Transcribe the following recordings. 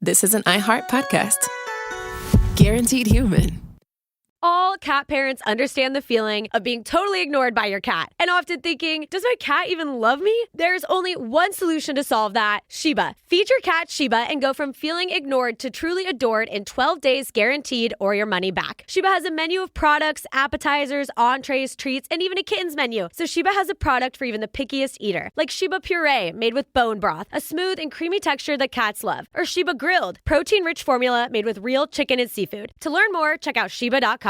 this is an iHeart podcast. Guaranteed human. All cat parents understand the feeling of being totally ignored by your cat and often thinking, does my cat even love me? There's only one solution to solve that, Sheba. Feed your cat Sheba and go from feeling ignored to truly adored in 12 days guaranteed or your money back. Sheba has a menu of products, appetizers, entrees, treats, and even a kittens menu. So Sheba has a product for even the pickiest eater, like Sheba Puree made with bone broth, a smooth and creamy texture that cats love, or Sheba Grilled, protein-rich formula made with real chicken and seafood. To learn more, check out Sheba.com.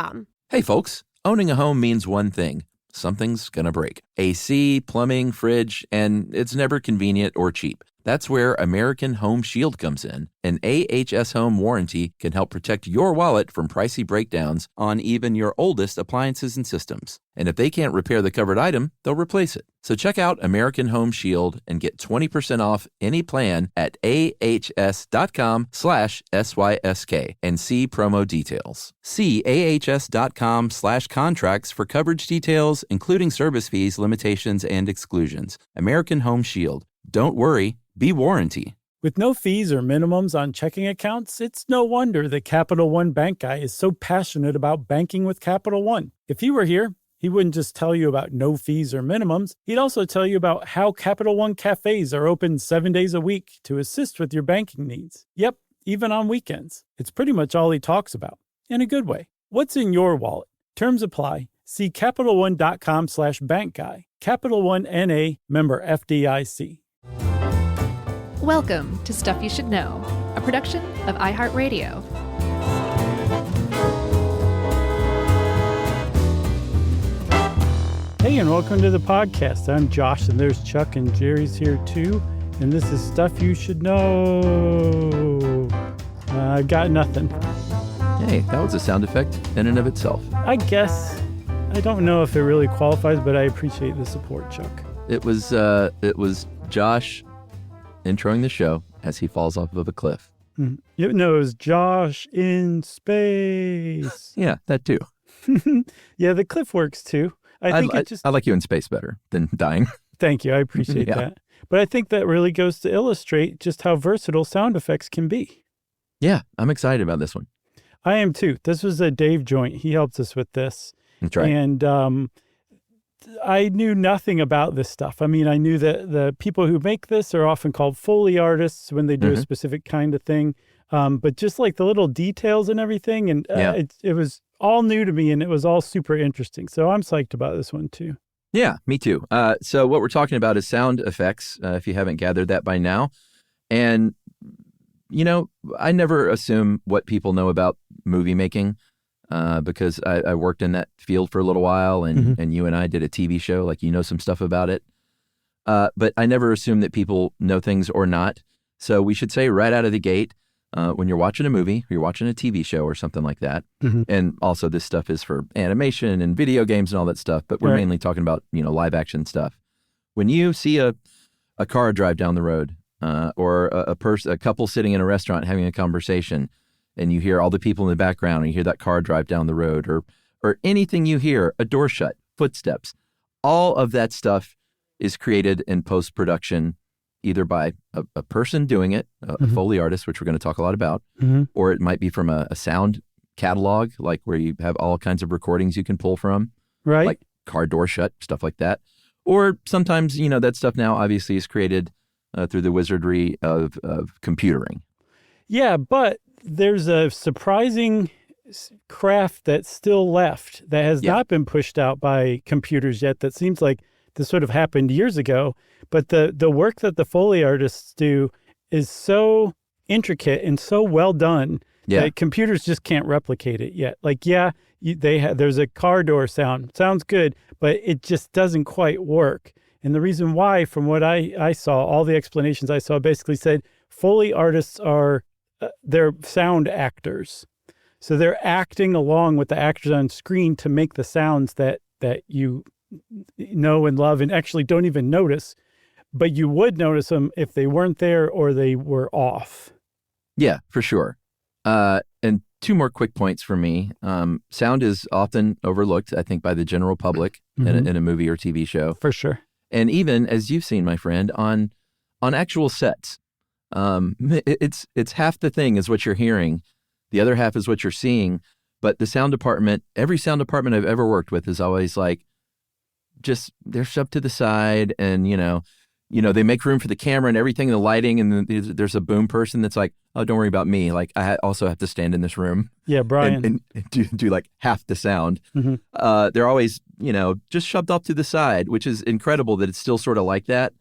Hey folks, owning a home means one thing. Something's gonna break. AC, plumbing, fridge, and it's never convenient or cheap. That's where American Home Shield comes in. An AHS Home warranty can help protect your wallet from pricey breakdowns on even your oldest appliances and systems. And if they can't repair the covered item, they'll replace it. So check out American Home Shield and get 20% off any plan at ahs.com/SYSK and see promo details. See ahs.com/contracts for coverage details, including service fees, limitations, and exclusions. American Home Shield. Don't worry, be warranty. With no fees or minimums on checking accounts, it's no wonder that Capital One Bank Guy is so passionate about banking with Capital One. If he were here, he wouldn't just tell you about no fees or minimums. He'd also tell you about how Capital One cafes are open 7 days a week to assist with your banking needs. Yep, even on weekends. It's pretty much all he talks about, in a good way. What's in your wallet? Terms apply. See CapitalOne.com/bankguy. Capital One N.A., member FDIC. Welcome to Stuff You Should Know, a production of iHeartRadio. Hey, and welcome to the podcast. I'm Josh, and there's Chuck, and Jerry's here too. And this is Stuff You Should Know. I got nothing. Hey, that was a sound effect in and of itself. I guess. I don't know if it really qualifies, but I appreciate the support, Chuck. It was Josh introing the show as he falls off of a cliff. No, it was Josh in space. Yeah, that too. Yeah, the cliff works too. I like you in space better than dying. Thank you. I appreciate that. But I think that really goes to illustrate just how versatile sound effects can be. Yeah, I'm excited about this one. I am too. This was a Dave joint. He helped us with this. That's right. And I knew nothing about this stuff. I mean, I knew that the people who make this are often called Foley artists when they do a specific kind of thing. But just like the little details and everything, and it was all new to me, and it was all super interesting. So I'm psyched about this one too. Yeah, me too. So what we're talking about is sound effects, if you haven't gathered that by now. And, you know, I never assume what people know about movie making. Because I worked in that field for a little while, and you and I did a TV show, like you know some stuff about it. But I never assume that people know things or not. So we should say right out of the gate, when you're watching a movie, or you're watching a TV show or something like that, and also this stuff is for animation and video games and all that stuff, but we're mainly talking about, you know, live action stuff. When you see a car drive down the road, or a couple sitting in a restaurant having a conversation, and you hear all the people in the background, and you hear that car drive down the road, or anything you hear, a door shut, footsteps, all of that stuff is created in post-production, either by a person doing it, a Foley artist, which we're going to talk a lot about, or it might be from a sound catalog, like where you have all kinds of recordings you can pull from, like car door shut, stuff like that. Or sometimes, you know, that stuff now obviously is created through the wizardry of computering. Yeah, but there's a surprising craft that's still left that has not been pushed out by computers yet. That seems like this sort of happened years ago. But the work that the Foley artists do is so intricate and so well done that computers just can't replicate it yet. Like, there's a car door sound. Sounds good, but it just doesn't quite work. And the reason why, from what I saw, all the explanations I saw basically said Foley artists are they're sound actors. So they're acting along with the actors on screen to make the sounds that you know and love and actually don't even notice, but you would notice them if they weren't there or they were off. Yeah, for sure. And two more quick points for me. Sound is often overlooked, I think, by the general public in a movie or TV show. For sure. And even, as you've seen, my friend, on actual sets. It's half the thing is what you're hearing, the other half is what you're seeing. But the sound department, every sound department I've ever worked with is always like, just they're shoved to the side, and they make room for the camera and everything, the lighting, and there's a boom person that's like, oh, don't worry about me. Like I also have to stand in this room. Yeah, Brian. And do like half the sound. Mm-hmm. They're always, just shoved off to the side, which is incredible that it's still sort of like that.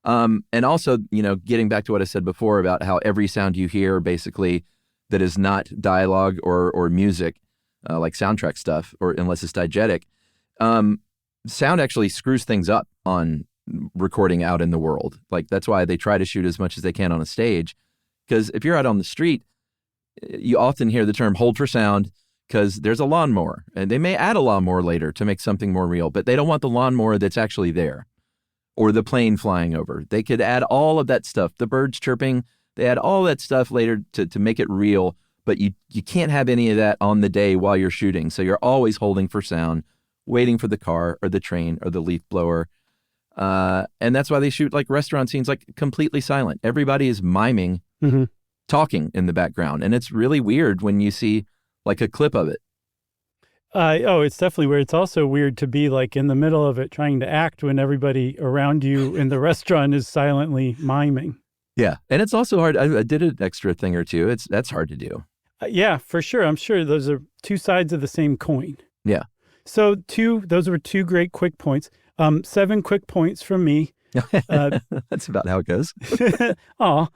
And also, getting back to what I said before about how every sound you hear basically that is not dialogue or music, like soundtrack stuff, or unless it's diegetic, sound actually screws things up on recording out in the world. Like that's why they try to shoot as much as they can on a stage, because if you're out on the street, you often hear the term hold for sound because there's a lawnmower, and they may add a lawnmower later to make something more real, but they don't want the lawnmower that's actually there or the plane flying over. They could add all of that stuff, the birds chirping, they add all that stuff later to make it real, but you can't have any of that on the day while you're shooting. So you're always holding for sound, waiting for the car or the train or the leaf blower. And that's why they shoot like restaurant scenes, like completely silent. Everybody is miming, talking in the background. And it's really weird when you see like a clip of it. It's definitely weird. It's also weird to be like in the middle of it trying to act when everybody around you in the restaurant is silently miming. Yeah. And it's also hard. I did an extra thing or two. That's hard to do. Yeah, for sure. I'm sure those are two sides of the same coin. Yeah. So those were two great quick points. 7 quick points from me. That's about how it goes. Aw.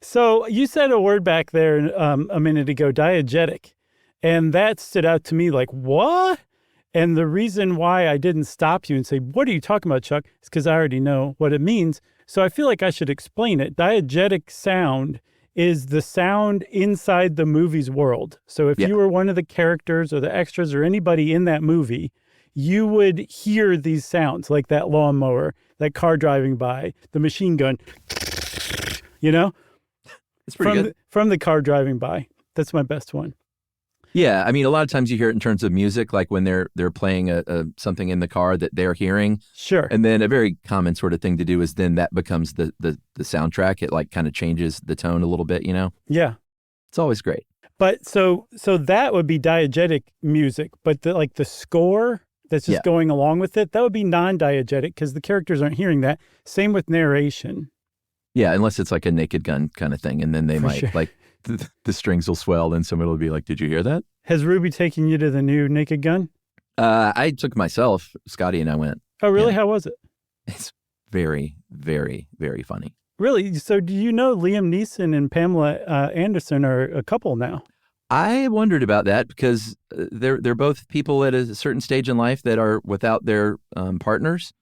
So you said a word back there a minute ago, diegetic. And that stood out to me like, what? And the reason why I didn't stop you and say, what are you talking about, Chuck? Is because I already know what it means. So I feel like I should explain it. Diegetic sound is the sound inside the movie's world. So if you were one of the characters or the extras or anybody in that movie, you would hear these sounds like that lawnmower, that car driving by, the machine gun, It's pretty good. From the car driving by. That's my best one. Yeah, I mean, a lot of times you hear it in terms of music, like when they're playing something in the car that they're hearing. Sure. And then a very common sort of thing to do is then that becomes the soundtrack. It like kind of changes the tone a little bit, Yeah. It's always great. But so that would be diegetic music, but the score that's just going along with it, that would be non-diegetic because the characters aren't hearing that. Same with narration. Yeah, unless it's like a Naked Gun kind of thing, and then they might like the strings will swell, and somebody will be like, "Did you hear that?" Has Ruby taken you to the new Naked Gun? I took myself, Scotty, and I went. Oh, really? How was it? It's very, very, very funny. Really? So do you know Liam Neeson and Pamela Anderson are a couple now? I wondered about that because they're both people at a certain stage in life that are without their partners,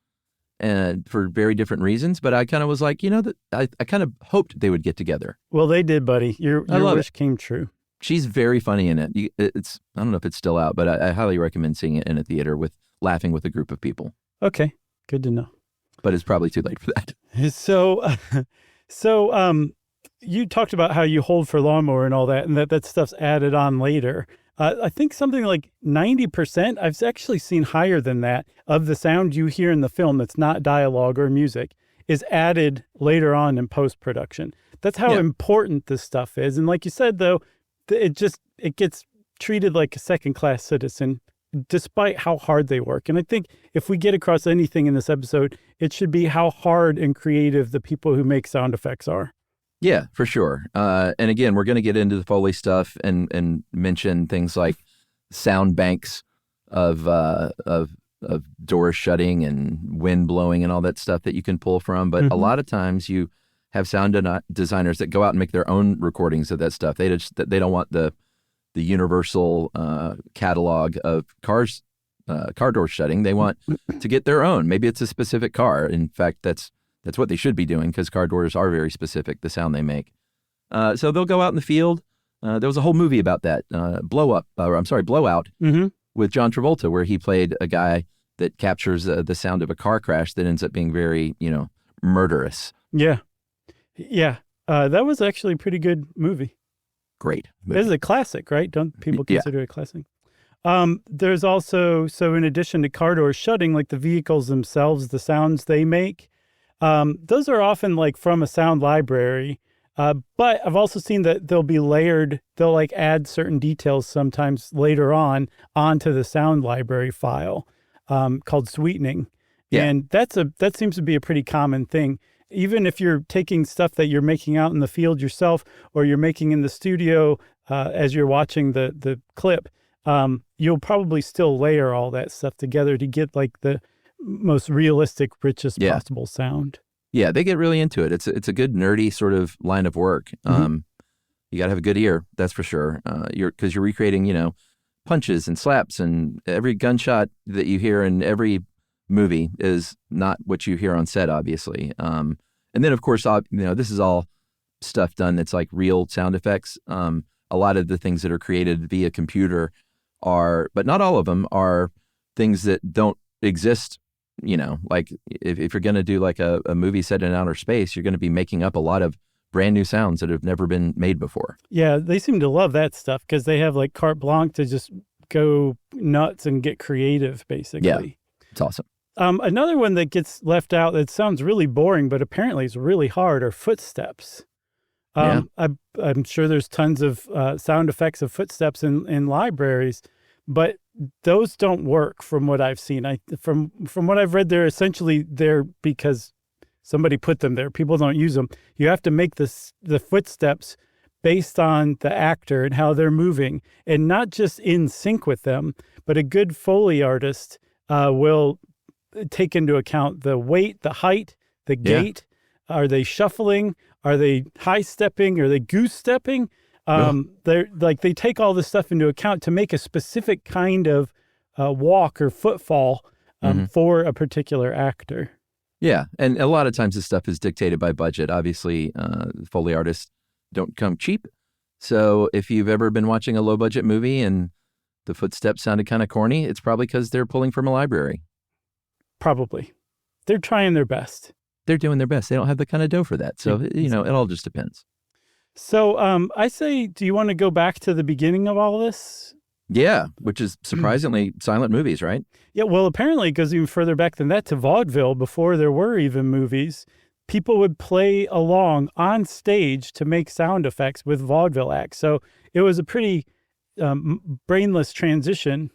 and for very different reasons. But I kind of was like, that I kind of hoped they would get together. Well, they did, buddy. Your wish came true. She's very funny in it. I don't know if it's still out, but I highly recommend seeing it in a theater laughing with a group of people. Okay, good to know. But it's probably too late for that. So, you talked about how you hold for lawnmower and all that, and that stuff's added on later. I think something like 90%, I've actually seen higher than that, of the sound you hear in the film that's not dialogue or music is added later on in post-production. That's how important this stuff is. And like you said, though, it gets treated like a second-class citizen despite how hard they work. And I think if we get across anything in this episode, it should be how hard and creative the people who make sound effects are. Yeah, for sure. And again, we're going to get into the Foley stuff and mention things like sound banks of doors shutting and wind blowing and all that stuff that you can pull from. But a lot of times you have sound designers that go out and make their own recordings of that stuff. They don't want the universal catalog of car doors shutting. They want to get their own. Maybe it's a specific car. In fact, that's what they should be doing because car doors are very specific, the sound they make. So they'll go out in the field. There was a whole movie about that, Blowout, with John Travolta, where he played a guy that captures the sound of a car crash that ends up being very, murderous. Yeah. Yeah. That was actually a pretty good movie. Great movie. It's a classic, right? Don't people consider it a classic? There's also, so in addition to car doors shutting, like the vehicles themselves, the sounds they make, those are often like from a sound library. But I've also seen that they'll be layered. They'll like add certain details sometimes later on onto the sound library file called sweetening. Yeah. And that seems to be a pretty common thing. Even if you're taking stuff that you're making out in the field yourself, or you're making in the studio as you're watching the clip, you'll probably still layer all that stuff together to get like the most realistic, richest possible sound. Yeah, they get really into it. It's a good nerdy sort of line of work. You got to have a good ear, that's for sure. Because you're recreating, punches and slaps, and every gunshot that you hear in every movie is not what you hear on set, obviously. And then, of course, this is all stuff done that's like real sound effects. A lot of the things that are created via computer but not all of them are things that don't exist. Like if you're going to do like a movie set in outer space, you're going to be making up a lot of brand new sounds that have never been made before. Yeah, they seem to love that stuff because they have like carte blanche to just go nuts and get creative, basically. Yeah, it's awesome. Another one that gets left out that sounds really boring, but apparently is really hard, are footsteps. I'm sure there's tons of sound effects of footsteps in libraries, but those don't work from what I've seen. From what I've read, they're essentially there because somebody put them there. People don't use them. You have to make the footsteps based on the actor and how they're moving, and not just in sync with them, but a good Foley artist will take into account the weight, the height, the gait. Are they shuffling? Are they high stepping? Are they goose stepping? They take all this stuff into account to make a specific kind of walk or footfall for a particular actor. Yeah, and a lot of times this stuff is dictated by budget. Obviously, Foley artists don't come cheap. So if you've ever been watching a low-budget movie and the footsteps sounded kind of corny, it's probably because they're pulling from a library. Probably. They're trying their best. They're doing their best. They don't have the kind of dough for that. So, it all just depends. So I say, do you want to go back to the beginning of all this? Yeah, which is surprisingly silent movies, right? Yeah, well, apparently it goes even further back than that to vaudeville. Before there were even movies, people would play along on stage to make sound effects with vaudeville acts. So it was a pretty brainless transition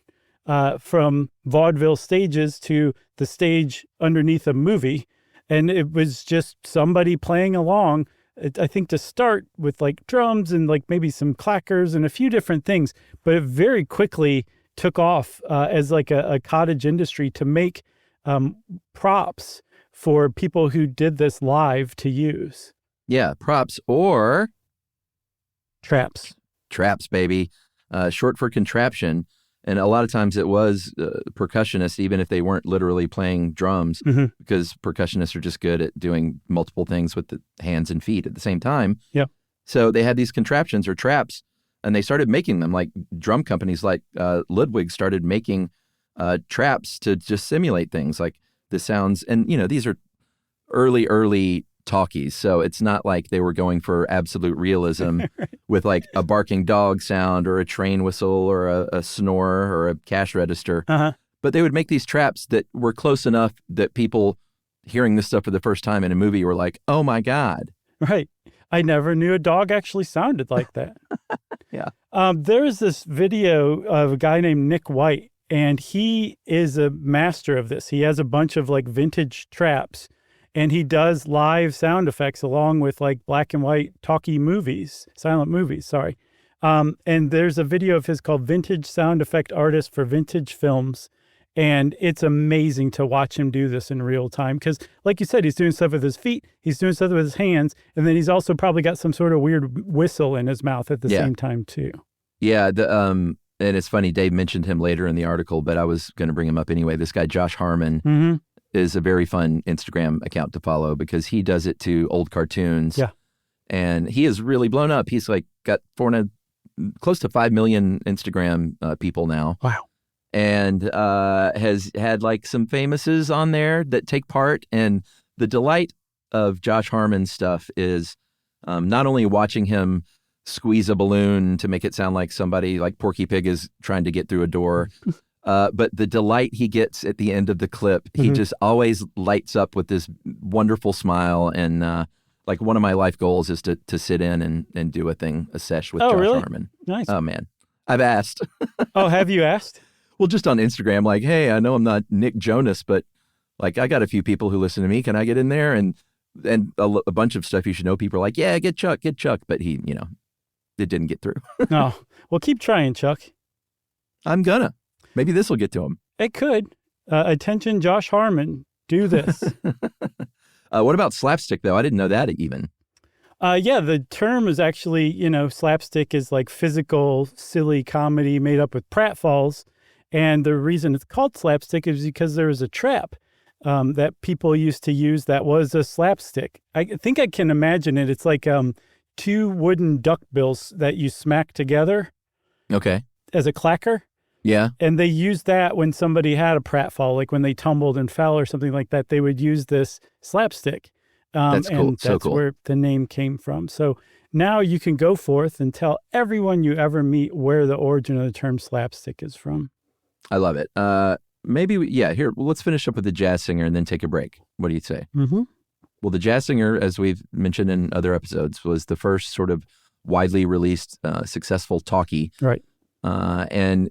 from vaudeville stages to the stage underneath a movie. And it was just somebody playing along, I think, to start with like drums and like maybe some clackers and a few different things. But it very quickly took off as like a cottage industry to make props for people who did this live to use. Yeah, props or traps. Traps, baby. Short for contraption. And a lot of times it was percussionists, even if they weren't literally playing drums, because percussionists are just good at doing multiple things with the hands and feet at the same time. Yeah. So they had these contraptions or traps, and they started making them. Like drum companies like Ludwig started making traps to just simulate things like the sounds. And, these are early talkies. So it's not like they were going for absolute realism with like a barking dog sound or a train whistle or a snore or a cash register. But they would make these traps that were close enough that people hearing this stuff for the first time in a movie were like, oh my God. Right. I never knew a dog actually sounded like that. Yeah. There's this video of a guy named Nick White, and he is a master of this. He has a bunch of like vintage traps. And he does live sound effects along with like black and white talkie movies, silent movies, sorry. And there's a video of his called Vintage Sound Effect Artist for Vintage Films. And it's amazing to watch him do this in real time. Because like you said, he's doing stuff with his feet, he's doing stuff with his hands, and then he's also probably got some sort of weird whistle in his mouth at the same time too. Yeah, and it's funny, Dave mentioned him later in the article, but I was going to bring him up anyway. This guy, Josh Harmon, is a very fun Instagram account to follow because he does it to old cartoons. Yeah. And he is really blown up. He's like got close to 5 million Instagram people now. Wow. And has had like some famouses on there that take part. And the delight of Josh Harmon's stuff is not only watching him squeeze a balloon to make it sound like somebody like Porky Pig is trying to get through a door, but the delight he gets at the end of the clip, he just always lights up with this wonderful smile. And Like one of my life goals is to sit in and do a sesh with Oh, Josh really? Harmon. Nice. Oh man, I've asked. Oh, have you asked? Well, just on Instagram, like, hey, I know I'm not Nick Jonas, but like I got a few people who listen to me. Can I get in there? And a bunch of stuff you should know. People are like, yeah, get Chuck. But he, it didn't get through. No. Well, keep trying, Chuck. I'm gonna. Maybe this will get to him. It could. Attention, Josh Harmon. Do this. What about slapstick, though? I didn't know that even. Yeah, the term is actually, slapstick is like physical, silly comedy made up with pratfalls. And the reason it's called slapstick is because there was a trap that people used to use that was a slapstick. I think I can imagine it. It's like two wooden duckbills that you smack together. Okay. As a clacker. Yeah. And they used that when somebody had a pratfall, like when they tumbled and fell or something like that, they would use this slapstick. That's cool. And So that's cool. where the name came from. So now you can go forth and tell everyone you ever meet where the origin of the term slapstick is from. I love it. Here, let's finish up with the jazz singer and then take a break. What do you say? Mm-hmm. Well, the jazz singer, as we've mentioned in other episodes, was the first sort of widely released successful talkie. Right. And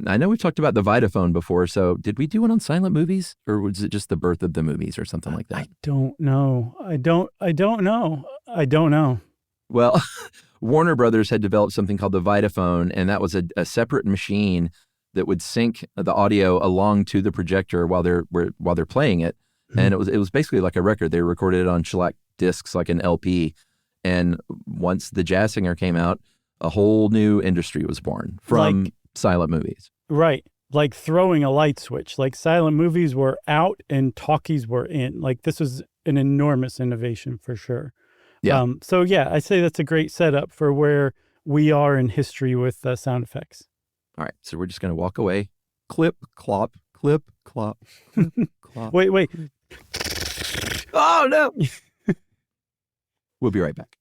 I know we've talked about the Vitaphone before, so did we do one on silent movies, or was it just the birth of the movies or something like that? I don't know. I don't know. Well, Warner Brothers had developed something called the Vitaphone, and that was a separate machine that would sync the audio along to the projector while they're playing it. Mm-hmm. And it was basically like a record. They recorded it on shellac discs like an LP. And once the jazz singer came out, a whole new industry was born from silent movies. Right. Like throwing a light switch. Like silent movies were out and talkies were in. Like this was an enormous innovation for sure. Yeah. I say that's a great setup for where we are in history with sound effects. All right. So we're just going to walk away. Clip, clop, clip, clop, clip, clop. Wait. Oh, no. We'll be right back.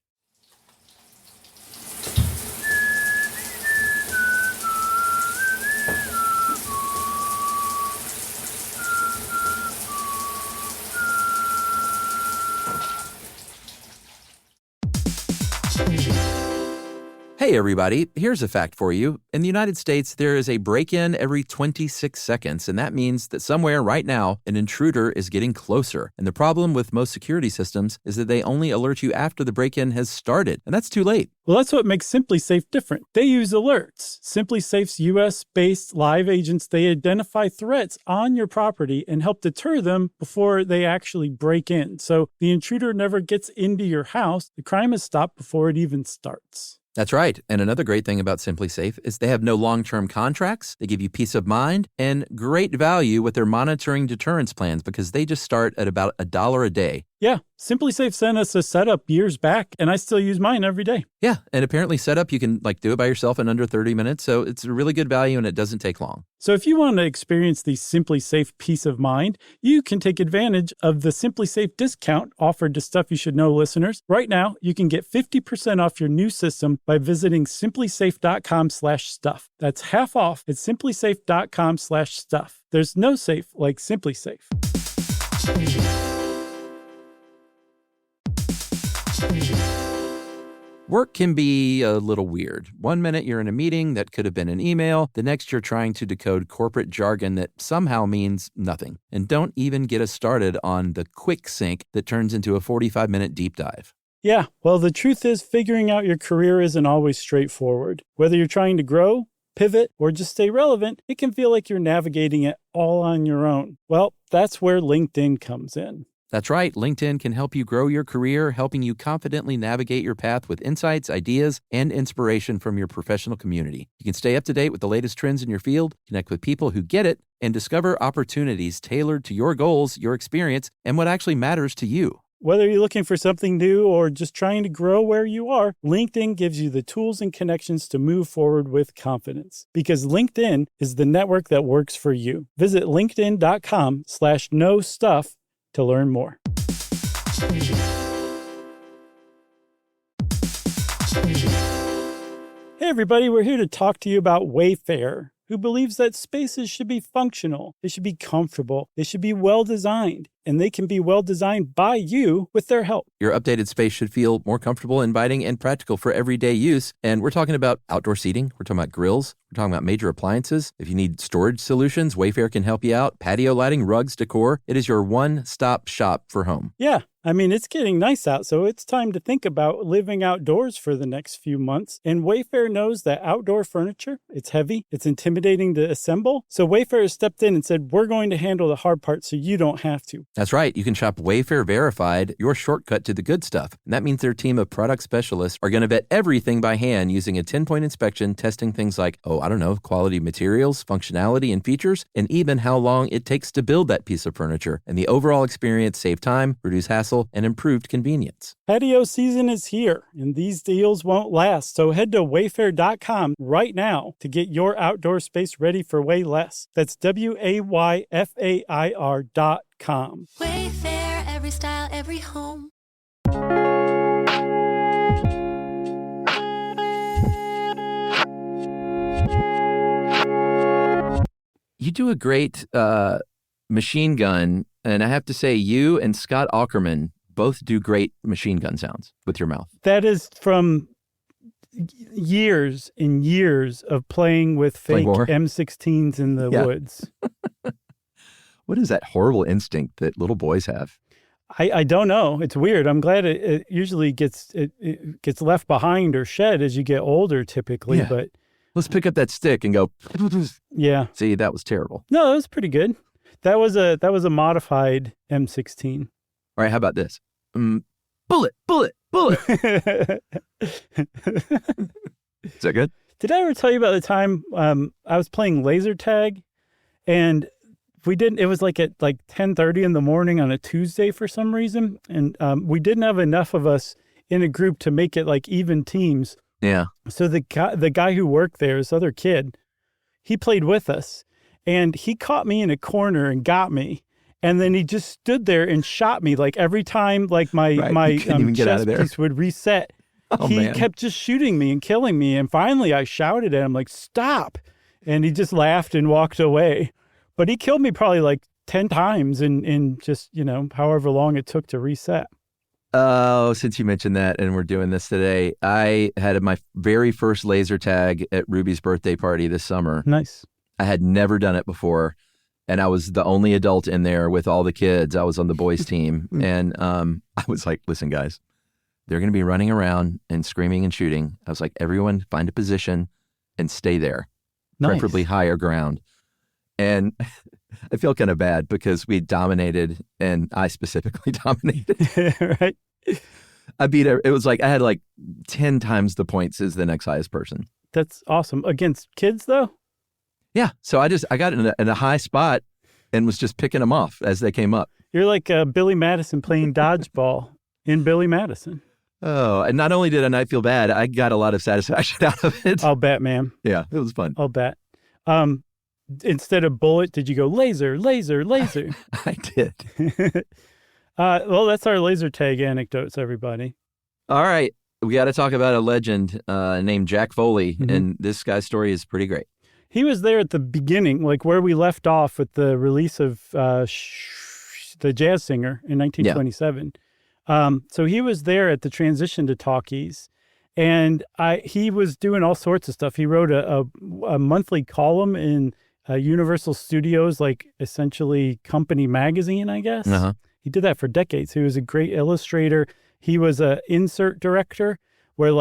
Hey, everybody, here's a fact for you. In the United States, there is a break-in every 26 seconds, and that means that somewhere right now, an intruder is getting closer. And the problem with most security systems is that they only alert you after the break-in has started, and that's too late. Well, that's what makes SimpliSafe different. They use alerts. SimpliSafe's U.S.-based live agents, they identify threats on your property and help deter them before they actually break in. So the intruder never gets into your house. The crime is stopped before it even starts. That's right. And another great thing about SimpliSafe is they have no long-term contracts. They give you peace of mind and great value with their monitoring deterrence plans because they just start at about $1 a day. Yeah, SimpliSafe sent us a setup years back, and I still use mine every day. Yeah, and apparently setup, you can do it by yourself in under 30 minutes, so it's a really good value and it doesn't take long. So if you want to experience the SimpliSafe peace of mind, you can take advantage of the SimpliSafe discount offered to Stuff You Should Know listeners. Right now, you can get 50% off your new system by visiting simplisafe.com/stuff. That's half off at simplisafe.com/stuff. There's no safe like SimpliSafe. Work can be a little weird. One minute you're in a meeting that could have been an email. The next you're trying to decode corporate jargon that somehow means nothing. And don't even get us started on the quick sync that turns into a 45-minute deep dive. Yeah, well, the truth is figuring out your career isn't always straightforward. Whether you're trying to grow, pivot, or just stay relevant, it can feel like you're navigating it all on your own. Well, that's where LinkedIn comes in. That's right. LinkedIn can help you grow your career, helping you confidently navigate your path with insights, ideas, and inspiration from your professional community. You can stay up to date with the latest trends in your field, connect with people who get it, and discover opportunities tailored to your goals, your experience, and what actually matters to you. Whether you're looking for something new or just trying to grow where you are, LinkedIn gives you the tools and connections to move forward with confidence. Because LinkedIn is the network that works for you. Visit linkedin.com/knowstuff to learn more. Hey everybody, we're here to talk to you about Wayfair. who believes that spaces should be functional, they should be comfortable, they should be well-designed, and they can be well-designed by you with their help. Your updated space should feel more comfortable, inviting, and practical for everyday use. And we're talking about outdoor seating. We're talking about grills. We're talking about major appliances. If you need storage solutions, Wayfair can help you out. Patio lighting, rugs, decor. It is your one-stop shop for home. Yeah. I mean, it's getting nice out, so it's time to think about living outdoors for the next few months. And Wayfair knows that outdoor furniture, it's heavy, it's intimidating to assemble. So Wayfair has stepped in and said, we're going to handle the hard part so you don't have to. That's right. You can shop Wayfair Verified, your shortcut to the good stuff. And that means their team of product specialists are going to vet everything by hand using a 10-point inspection, testing things like, quality materials, functionality, and features, and even how long it takes to build that piece of furniture. And the overall experience save time, reduce hassle, and improved convenience. Patio season is here, and these deals won't last. So head to wayfair.com right now to get your outdoor space ready for way less. That's WAYFAIR.com. Wayfair, every style, every home. You do a great machine gun, and I have to say, you and Scott Aukerman both do great machine gun sounds with your mouth. That is from years and years of playing with fake M16s in the woods. What is that horrible instinct that little boys have? I don't know. It's weird. I'm glad it usually gets left behind or shed as you get older, typically. Yeah. But let's pick up that stick and go. Yeah. See, that was terrible. No, that was pretty good. That was a modified M16. All right, how about this? Bullet, bullet, bullet. Is that good? Did I ever tell you about the time I was playing laser tag, and it was like at 10:30 in the morning on a Tuesday for some reason, and we didn't have enough of us in a group to make it like even teams. Yeah. So the guy who worked there, this other kid, he played with us. And he caught me in a corner and got me. And then he just stood there and shot me. Like every time my chest piece would reset, he kept just shooting me and killing me. And finally I shouted at him like, stop. And he just laughed and walked away. But he killed me probably like 10 times in just, however long it took to reset. Oh, since you mentioned that and we're doing this today, I had my very first laser tag at Ruby's birthday party this summer. Nice. I had never done it before, and I was the only adult in there with all the kids. I was on the boys' team, and I was like, listen, guys, they're going to be running around and screaming and shooting. I was like, everyone find a position and stay there, preferably higher ground. And I feel kind of bad because we dominated, and I specifically dominated. Right. I beat it. It was like I had like 10 times the points as the next highest person. That's awesome. Against kids, though? Yeah. So I got in a high spot and was just picking them off as they came up. You're like Billy Madison playing dodgeball in Billy Madison. Oh, and not only did I not feel bad, I got a lot of satisfaction out of it. I'll bet, man. Yeah, it was fun. I'll bet. Instead of bullet, did you go laser, laser, laser? I did. Well, that's our laser tag anecdotes, everybody. All right. We got to talk about a legend named Jack Foley, and this guy's story is pretty great. He was there at the beginning, like where we left off with the release of the Jazz Singer in 1927. Yeah. So he was there at the transition to talkies, and he was doing all sorts of stuff. He wrote a monthly column in Universal Studios, like essentially company magazine, I guess. Uh-huh. He did that for decades. He was a great illustrator. He was an insert director where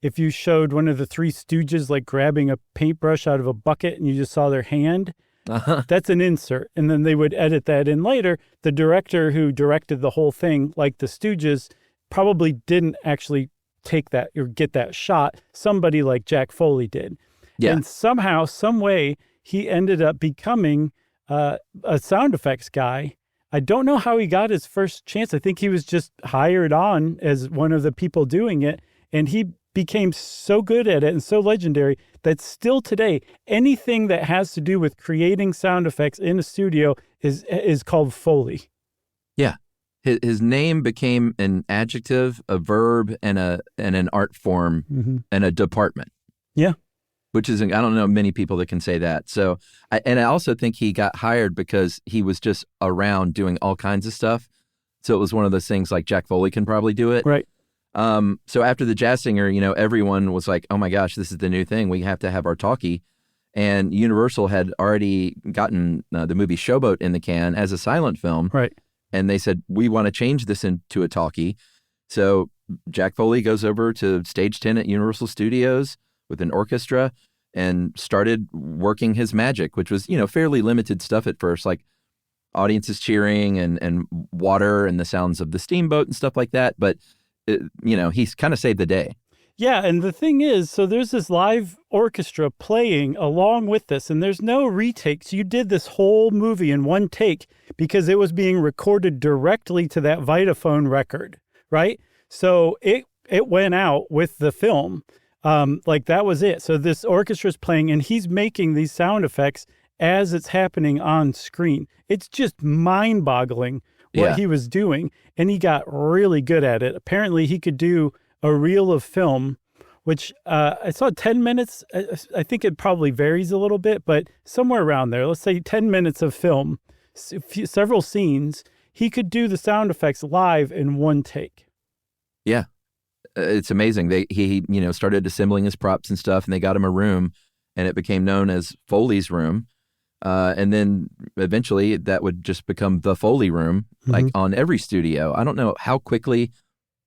if you showed one of the Three Stooges like grabbing a paintbrush out of a bucket and you just saw their hand, that's an insert. And then they would edit that in later. The director who directed the whole thing, like the Stooges, probably didn't actually take that or get that shot. Somebody like Jack Foley did. Yeah. And somehow, some way, he ended up becoming a sound effects guy. I don't know how he got his first chance. I think he was just hired on as one of the people doing it. And he became so good at it and so legendary that still today, anything that has to do with creating sound effects in a studio is called Foley. Yeah. His name became an adjective, a verb, and an art form and a department. Yeah. which is, I don't know many people that can say that. So, and I also think he got hired because he was just around doing all kinds of stuff. So it was one of those things like Jack Foley can probably do it. Right. So after the Jazz Singer, everyone was like, oh my gosh, this is the new thing. We have to have our talkie. And Universal had already gotten the movie Showboat in the can as a silent film. Right. And they said, we want to change this into a talkie. So Jack Foley goes over to Stage 10 at Universal Studios with an orchestra and started working his magic, which was, fairly limited stuff at first, like audiences cheering and water and the sounds of the steamboat and stuff like that. But, he's kind of saved the day. Yeah, and the thing is, so there's this live orchestra playing along with this, and there's no retakes. You did this whole movie in one take because it was being recorded directly to that Vitaphone record, right? So it went out with the film. Like that was it. So this orchestra's playing, and he's making these sound effects as it's happening on screen. It's just mind-boggling what he was doing, and he got really good at it. Apparently, he could do a reel of film, which I saw 10 minutes. I think it probably varies a little bit, but somewhere around there, let's say 10 minutes of film, several scenes, he could do the sound effects live in one take. Yeah. It's amazing. He started assembling his props and stuff, and they got him a room, and it became known as Foley's room. And then eventually that would just become the Foley room, like on every studio. I don't know how quickly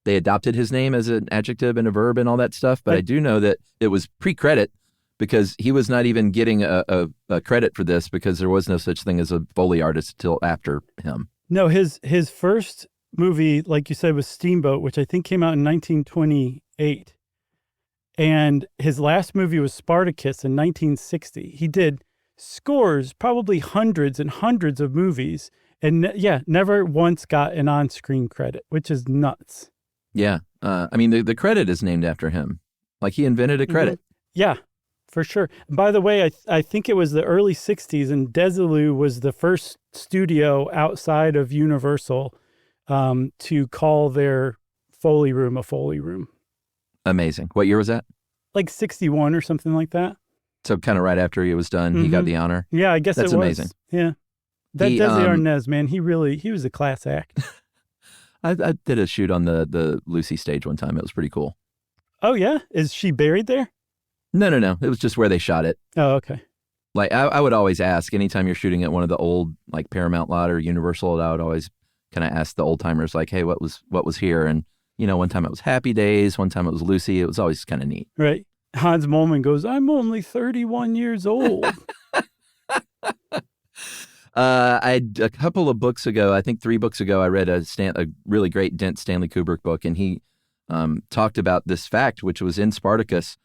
they adopted his name as an adjective and a verb and all that stuff, but I do know that it was pre-credit because he was not even getting a credit for this because there was no such thing as a Foley artist till after him. No, his first movie, like you said, was Steamboat, which I think came out in 1928. And his last movie was Spartacus in 1960. He did scores, probably hundreds and hundreds of movies, and never once got an on-screen credit, which is nuts. Yeah. I mean, the credit is named after him. Like he invented a credit. Yeah, for sure. By the way, I think it was the early 60s, and Desilu was the first studio outside of Universal to call their Foley room a Foley room. Amazing. What year was that? Like 61 or something like that. So kind of right after he was done, he got the honor. Yeah, I guess that's it was. Amazing. Yeah. That Desi Arnaz, man, he was a class act. I did a shoot on the Lucy stage one time. It was pretty cool. Oh, yeah? Is she buried there? No. It was just where they shot it. Oh, okay. Like I would always ask anytime you're shooting at one of the old like Paramount lot or Universal, I would always kind of ask the old timers like, hey, what was here? And one time it was Happy Days, one time it was Lucy. It was always kind of neat. Right. Hans Moleman goes, I'm only 31 years old. A couple of books ago, I think 3 books ago, I read a really great dense Stanley Kubrick book, and he talked about this fact, which was in Spartacus.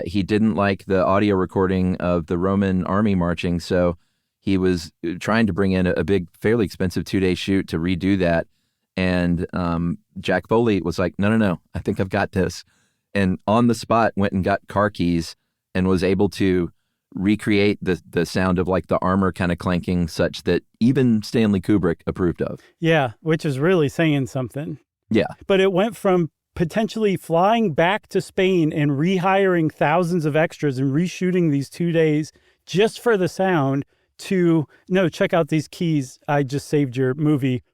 He didn't like the audio recording of the Roman army marching, so he was trying to bring in a big, fairly expensive 2-day shoot to redo that. And Jack Foley was like, no, I think I've got this. And on the spot went and got car keys and was able to recreate the sound of like the armor kind of clanking such that even Stanley Kubrick approved of. Yeah, which is really saying something. Yeah. But it went from potentially flying back to Spain and rehiring thousands of extras and reshooting these 2 days just for the sound to, no, check out these keys. I just saved your movie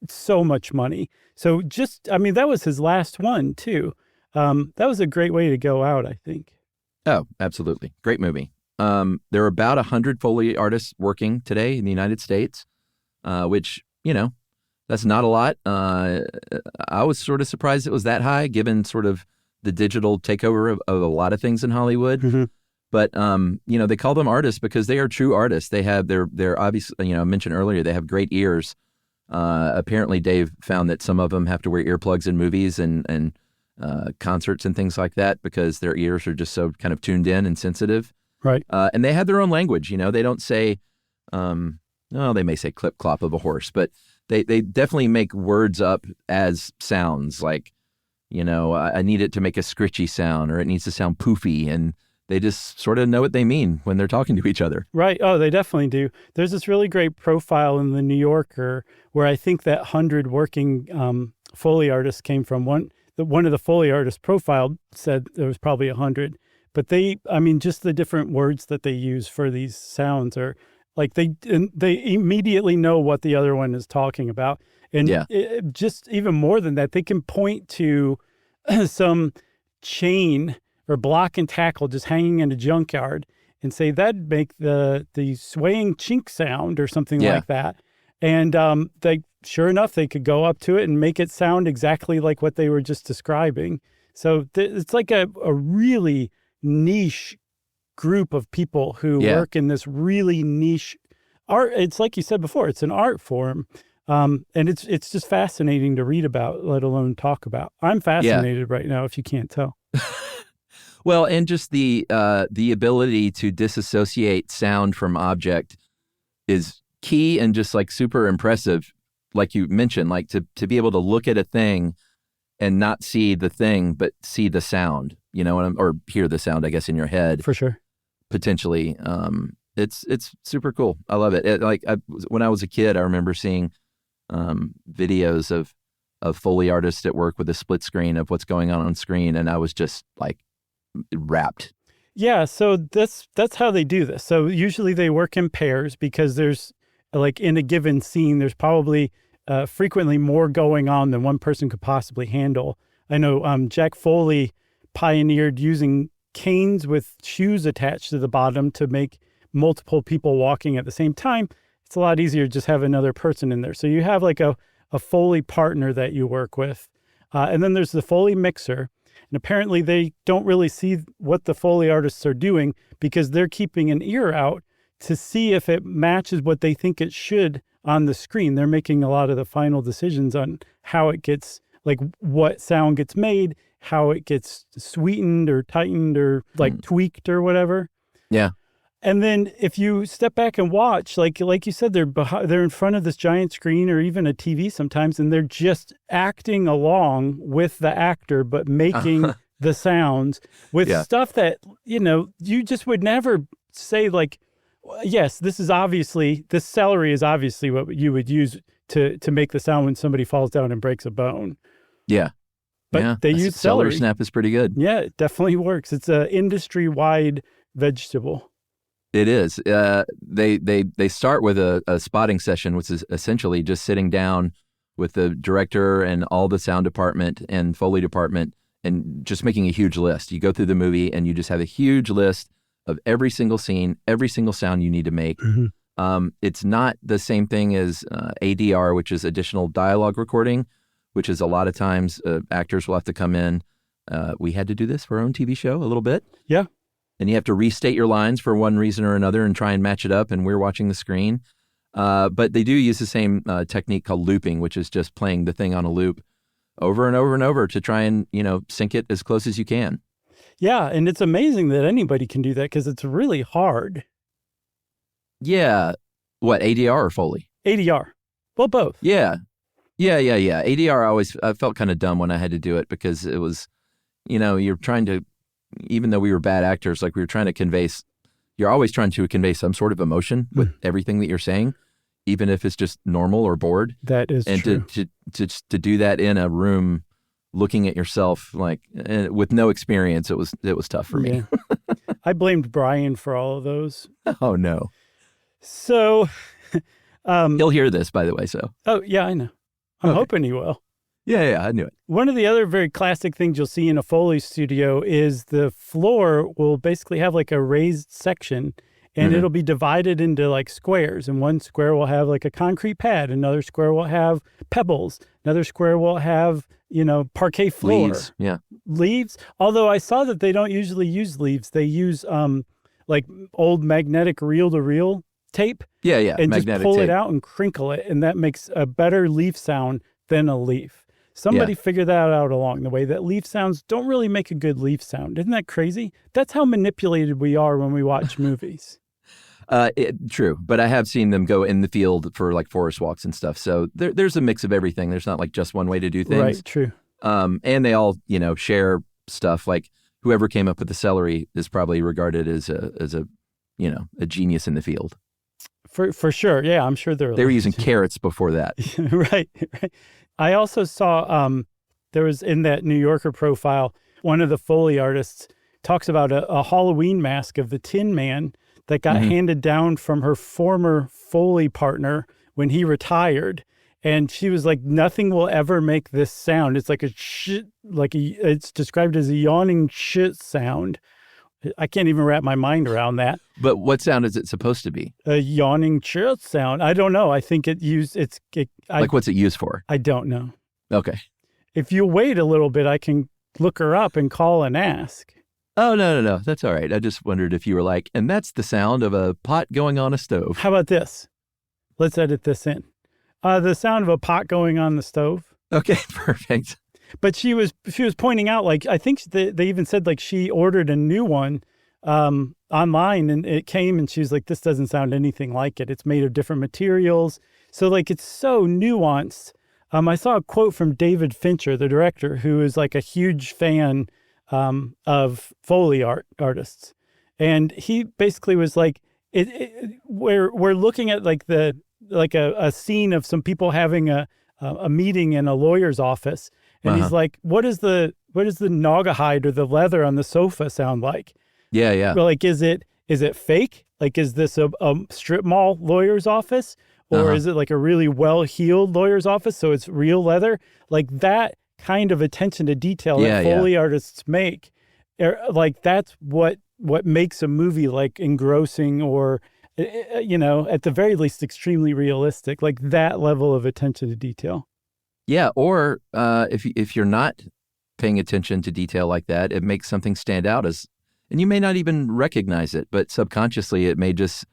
so much money. So that was his last one too. That was a great way to go out, I think. Oh, absolutely. Great movie. There are about 100 Foley artists working today in the United States, which, that's not a lot. I was sort of surprised it was that high, given sort of the digital takeover of a lot of things in Hollywood. Mm-hmm. But, they call them artists because they are true artists. They have, they're obviously, I mentioned earlier, they have great ears. Apparently, Dave found that some of them have to wear earplugs in movies and concerts and things like that because their ears are just so kind of tuned in and sensitive. Right. And they have their own language. They don't say, they may say clip clop of a horse, but they definitely make words up as sounds like, I need it to make a scritchy sound or it needs to sound poofy. And they just sort of know what they mean when they're talking to each other. Right. Oh, they definitely do. There's this really great profile in the New Yorker where I think that 100 working Foley artists came from. One of the Foley artists profiled said there was probably 100. But just the different words that they use for these sounds are like they immediately know what the other one is talking about. And just even more than that, they can point to some chain or block and tackle just hanging in a junkyard and say that'd make the swaying chink sound or something like that. And sure enough, they could go up to it and make it sound exactly like what they were just describing. So it's like a really niche group of people who work in this really niche art. It's like you said before, it's an art form. And it's just fascinating to read about, let alone talk about. I'm fascinated right now, if you can't tell. Well, and just the ability to disassociate sound from object is key and just like super impressive. Like you mentioned, like to be able to look at a thing and not see the thing, but see the sound, or hear the sound, I guess, in your head. For sure. Potentially. It's super cool. I love it. When I was a kid, I remember seeing videos of Foley artists at work with a split screen of what's going on screen. And I was just like wrapped. Yeah. So that's how they do this. So usually they work in pairs because there's like in a given scene, there's probably frequently more going on than one person could possibly handle. I know Jack Foley pioneered using canes with shoes attached to the bottom to make multiple people walking at the same time. It's a lot easier to just have another person in there. So you have like a Foley partner that you work with. And then there's the Foley mixer. And apparently they don't really see what the Foley artists are doing because they're keeping an ear out to see if it matches what they think it should on the screen. They're making a lot of the final decisions on how it gets, like what sound gets made, how it gets sweetened or tightened or like tweaked or whatever. Yeah. And then if you step back and watch, like you said, they're in front of this giant screen or even a TV sometimes, and they're just acting along with the actor, but making the sounds with stuff that, you just would never say like, yes, this celery is obviously what you would use to make the sound when somebody falls down and breaks a bone. Yeah. But they use celery. Snap is pretty good. Yeah, it definitely works. It's an industry-wide vegetable. It is. They start with a spotting session, which is essentially just sitting down with the director and all the sound department and Foley department and just making a huge list. You go through the movie and you just have a huge list of every single scene, every single sound you need to make. Mm-hmm. It's not the same thing as ADR, which is additional dialogue recording, which is a lot of times actors will have to come in. We had to do this for our own TV show a little bit. Yeah. And you have to restate your lines for one reason or another and try and match it up, and we're watching the screen. But they do use the same technique called looping, which is just playing the thing on a loop over and over and over to try and, sync it as close as you can. Yeah, and it's amazing that anybody can do that because it's really hard. Yeah. What, ADR or Foley? ADR. Well, both. Yeah. ADR I felt kind of dumb when I had to do it because it was, you're trying to, even though we were bad actors, like we were trying to you're always trying to convey some sort of emotion with everything that you're saying, even if it's just normal or bored. That is true. And to do that in a room looking at yourself like with no experience, it was tough for me. Yeah. I blamed Brian for all of those. Oh no. So he'll hear this, by the way, so. Oh yeah, I know. I'm hoping he will. Yeah, I knew it. One of the other very classic things you'll see in a Foley studio is the floor will basically have like a raised section and it'll be divided into like squares. And one square will have like a concrete pad. Another square will have pebbles. Another square will have, parquet floor. Leaves, yeah. Leaves. Although I saw that they don't usually use leaves. They use like old magnetic reel-to-reel tape. Yeah. And magnetic just pull tape. it out and crinkle it. And that makes a better leaf sound than a leaf. Somebody figured that out along the way, that leaf sounds don't really make a good leaf sound. Isn't that crazy? That's how manipulated we are when we watch movies. True, but I have seen them go in the field for like forest walks and stuff. So there's a mix of everything. There's not like just one way to do things. Right, true. And they all, share stuff. Like whoever came up with the celery is probably regarded as a genius in the field. For sure. Yeah, I'm sure they were using carrots before that. Right. I also saw there was in that New Yorker profile, one of the Foley artists talks about a Halloween mask of the Tin Man that got handed down from her former Foley partner when he retired. And she was like, nothing will ever make this sound. It's like it's described as a yawning shit sound. I can't even wrap my mind around that. But what sound is it supposed to be? A yawning shit sound. I don't know. I think Like, what's it used for? I don't know. Okay. If you wait a little bit, I can look her up and call and ask. Oh, no. That's all right. I just wondered if you were like, and that's the sound of a pot going on a stove. How about this? Let's edit this in. The sound of a pot going on the stove. Okay, perfect. But she was pointing out, like, I think they even said, like, she ordered a new one online, and it came, and she was like, this doesn't sound anything like it. It's made of different materials. So, like, it's so nuanced. I saw a quote from David Fincher, the director, who is, like, a huge fan of Foley artists. And he basically was like, we're looking at, like, a scene of some people having a meeting in a lawyer's office. And he's like, what does the naugahyde or the leather on the sofa sound like? Yeah. Well, like, is it fake? Like, is this a strip mall lawyer's office? Or is it like a really well-heeled lawyer's office, so it's real leather? Like, that kind of attention to detail that Foley artists make, like, that's what makes a movie, like, engrossing or, at the very least, extremely realistic. Like, that level of attention to detail. Yeah, or if you're not paying attention to detail like that, it makes something stand out and you may not even recognize it, but subconsciously it may just,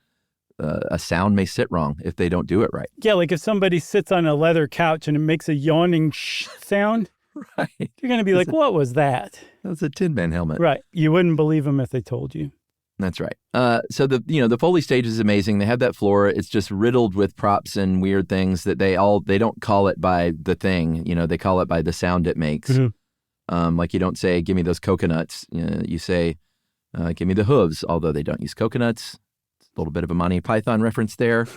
a sound may sit wrong if they don't do it right. Yeah, like if somebody sits on a leather couch and it makes a yawning sound, right? You're going to be like, what was that? That's a Tin Man helmet. Right. You wouldn't believe them if they told you. That's right. So the Foley stage is amazing. They have that floor. It's just riddled with props and weird things that they don't call it by the thing. They call it by the sound it makes. Mm-hmm. Like, you don't say, give me those coconuts. You say, give me the hooves, although they don't use coconuts. It's a little bit of a Monty Python reference there.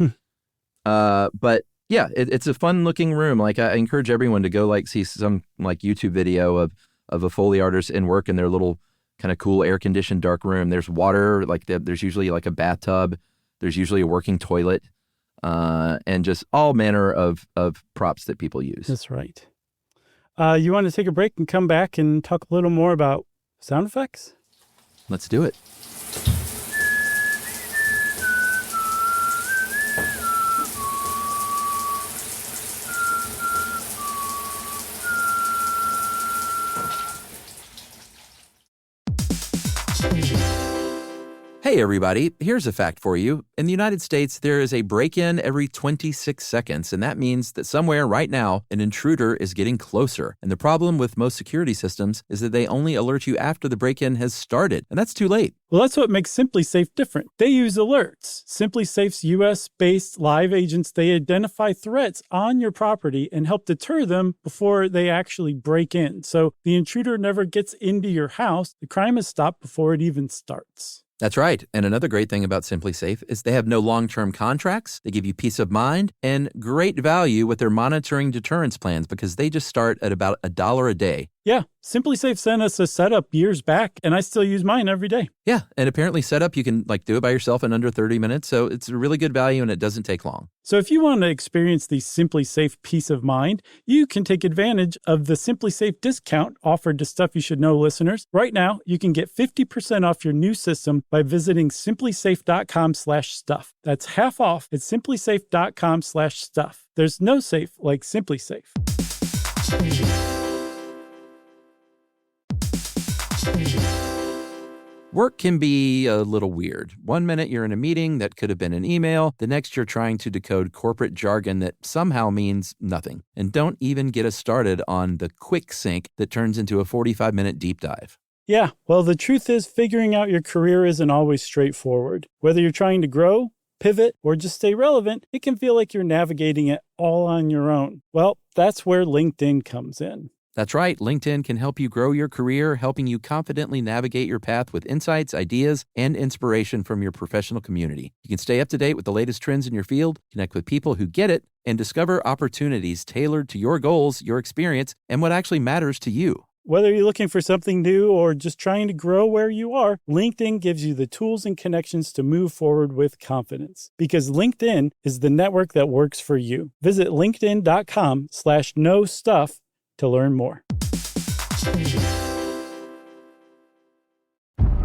But yeah, it's a fun looking room. Like, I encourage everyone to go see some like YouTube video of a Foley artist in work in their little kind of cool air conditioned dark room. There's water, there's usually like a bathtub. There's usually a working toilet, and just all manner of props that people use. That's right. You want to take a break and come back and talk a little more about sound effects? Let's do it. Hey, everybody, here's a fact for you. In the United States, there is a break-in every 26 seconds, and that means that somewhere right now, an intruder is getting closer. And the problem with most security systems is that they only alert you after the break-in has started, and that's too late. Well, that's what makes SimpliSafe different. They use alerts. SimpliSafe's U.S.-based live agents, they identify threats on your property and help deter them before they actually break in. So the intruder never gets into your house. The crime is stopped before it even starts. That's right. And another great thing about SimpliSafe is they have no long-term contracts. They give you peace of mind and great value with their monitoring deterrence plans because they just start at about $1 a day. Yeah, SimpliSafe sent us a setup years back, and I still use mine every day. Yeah, and apparently setup, you can do it by yourself in under 30 minutes, so it's a really good value and it doesn't take long. So if you want to experience the SimpliSafe peace of mind, you can take advantage of the SimpliSafe discount offered to Stuff You Should Know listeners. Right now, you can get 50% off your new system by visiting simplisafe.com/stuff. That's half off at simplisafe.com/stuff. There's no safe like SimpliSafe. Work can be a little weird. One minute you're in a meeting that could have been an email. The next you're trying to decode corporate jargon that somehow means nothing. And don't even get us started on the quick sync that turns into a 45-minute deep dive. Yeah, well, the truth is figuring out your career isn't always straightforward. Whether you're trying to grow, pivot, or just stay relevant, it can feel like you're navigating it all on your own. Well, that's where LinkedIn comes in. That's right. LinkedIn can help you grow your career, helping you confidently navigate your path with insights, ideas, and inspiration from your professional community. You can stay up to date with the latest trends in your field, connect with people who get it, and discover opportunities tailored to your goals, your experience, and what actually matters to you. Whether you're looking for something new or just trying to grow where you are, LinkedIn gives you the tools and connections to move forward with confidence. Because LinkedIn is the network that works for you. Visit linkedin.com/knowstuff to learn more.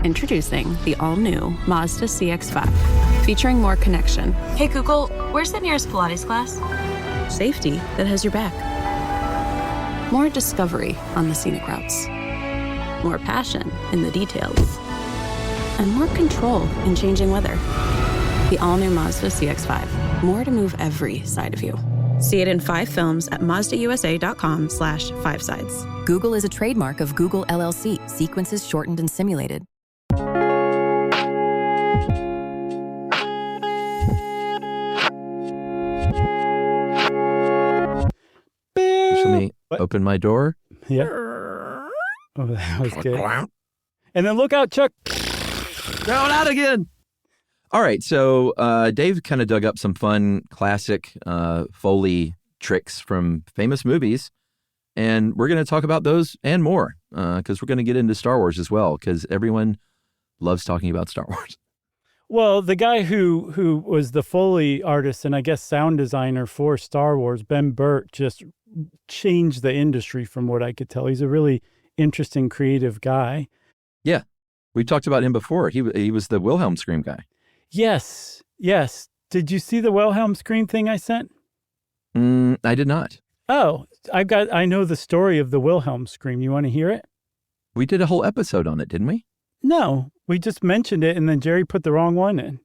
Introducing the all-new Mazda CX-5, featuring more connection, Hey Google, where's the nearest Pilates class? safety that has your back, more discovery on the scenic routes, more passion in the details, and more control in changing weather. The all-new Mazda CX-5, more to move every side of you. See it in 5 films at mazdausa.com/5sides. Google is a trademark of Google LLC. Sequences shortened and simulated. Let me open my door. Yeah. Oh, that was good. And then look out, Chuck. Going out again. All right. So Dave kind of dug up some fun classic Foley tricks from famous movies. And we're going to talk about those and more because we're going to get into Star Wars as well because everyone loves talking about Star Wars. Well, the guy who was the Foley artist and I guess sound designer for Star Wars, Ben Burtt, just changed the industry from what I could tell. He's a really interesting, creative guy. Yeah. We've talked about him before. He was the Wilhelm scream guy. Yes. Did you see the Wilhelm scream thing I sent? I did not. Oh, I know the story of the Wilhelm scream. You want to hear it? We did a whole episode on it, didn't we? No, we just mentioned it and then Jerry put the wrong one in.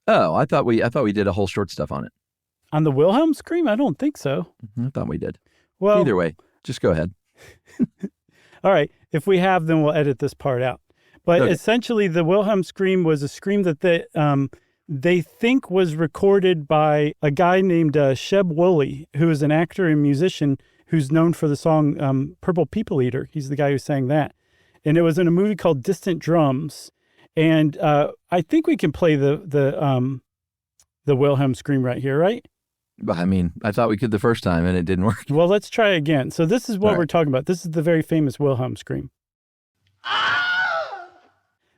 Oh, I thought we did a whole short stuff on it. On the Wilhelm scream? I don't think so. I thought we did. Well, either way, just go ahead. All right. If we have, then we'll edit this part out. But Okay. essentially, the Wilhelm scream was a scream that they think was recorded by a guy named Sheb Wooley, who is an actor and musician who's known for the song Purple People Eater. He's the guy who sang that. And it was in a movie called Distant Drums. And I think we can play the Wilhelm scream right here, right? I mean, I thought we could the first time and it didn't work. Well, let's try again. So this is what All right. we're talking about. This is the very famous Wilhelm scream.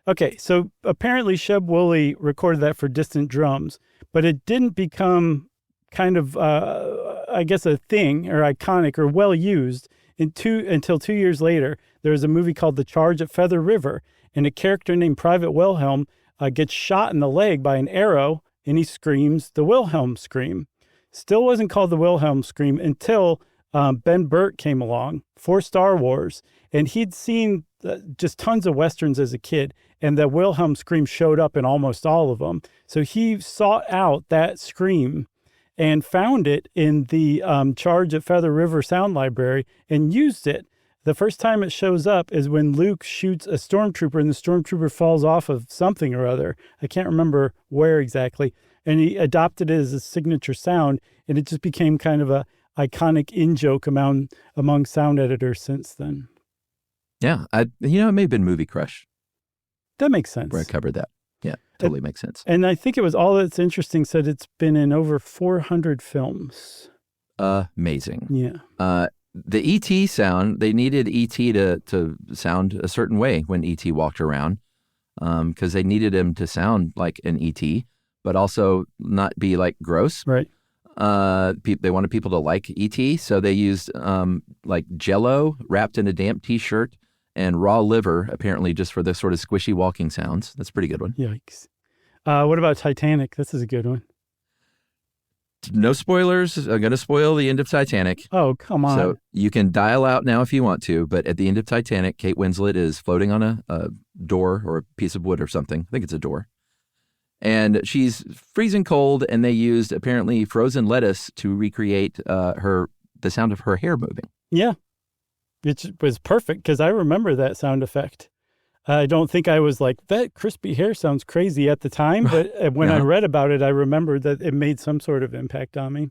Okay, so apparently Sheb Wooley recorded that for Distant Drums, but it didn't become kind of, I guess, a thing or iconic or well used until 2 years later. There was a movie called The Charge at Feather River, and a character named Private Wilhelm gets shot in the leg by an arrow, and he screams the Wilhelm scream. Still wasn't called the Wilhelm scream until Ben Burtt came along for Star Wars, and he'd seen just tons of Westerns as a kid, and the Wilhelm scream showed up in almost all of them. So he sought out that scream and found it in the Charge at Feather River sound library and used it. The first time it shows up is when Luke shoots a stormtrooper and the stormtrooper falls off of something or other. I can't remember where exactly. And he adopted it as a signature sound, and it just became kind of a iconic in-joke among sound editors since then. Yeah. It may have been Movie Crush That makes sense. where I covered that. Yeah, totally makes sense. And I think it was All That's Interesting said it's been in over 400 films. Amazing. Yeah. The E.T. sound, they needed E.T. to sound a certain way when E.T. walked around because they needed him to sound like an E.T., but also not be like gross. Right. They wanted people to like E.T., so they used like Jell-O wrapped in a damp T-shirt and raw liver, apparently just for the sort of squishy walking sounds. That's a pretty good one. Yikes. What about Titanic? This is a good one. No spoilers. I'm going to spoil the end of Titanic. Oh, come on. So you can dial out now if you want to, but at the end of Titanic, Kate Winslet is floating on a door or a piece of wood or something. I think it's a door. And she's freezing cold, and they used apparently frozen lettuce to recreate the sound of her hair moving. Yeah. It was perfect because I remember that sound effect. I don't think I was like, that crispy hair sounds crazy at the time, but when I read about it, I remembered that it made some sort of impact on me.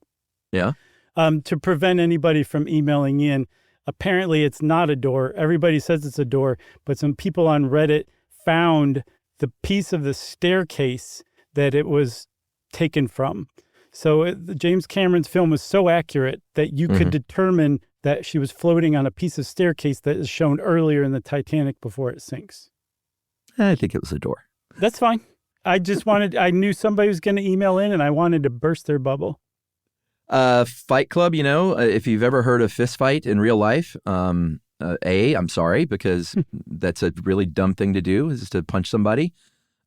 Yeah. To prevent anybody from emailing in, apparently it's not a door. Everybody says it's a door, but some people on Reddit found the piece of the staircase that it was taken from. So James Cameron's film was so accurate that you could determine that she was floating on a piece of staircase that is shown earlier in the Titanic before it sinks. I think it was a door. That's fine. I knew somebody was going to email in and I wanted to burst their bubble. Fight Club, if you've ever heard of fist fight in real life, I'm sorry, because that's a really dumb thing to do, is to punch somebody.